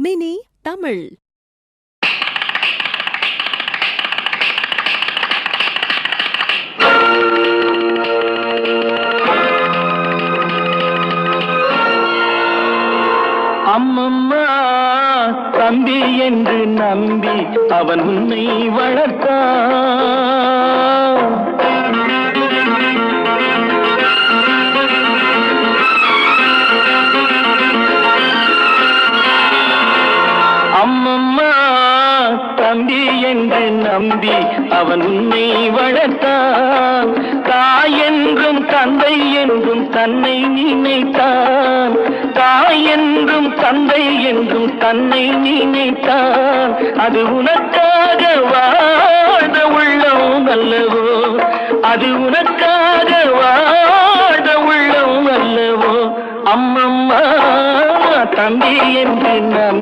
Mini Tamil. அம்மம்மா தம்பி என்று நம்பி அவன் உன்னை வளர்த்தான். அம்மம்மா தம்பி என்று நம்பி அவன் உன்னை வளர்த்தான். தாய் என்றும் தந்தை என்றும் தன்னை நினைத்தான். தாய் என்றும் தந்தை என்றும் தன்னை நினைத்தான். அது உனக்காக வாழ உள்ளம் அல்லவோ, அது உனக்காக வாழ உள்ளம் அல்லவோ. அம்மம்மா தம்பி என்று நம்பி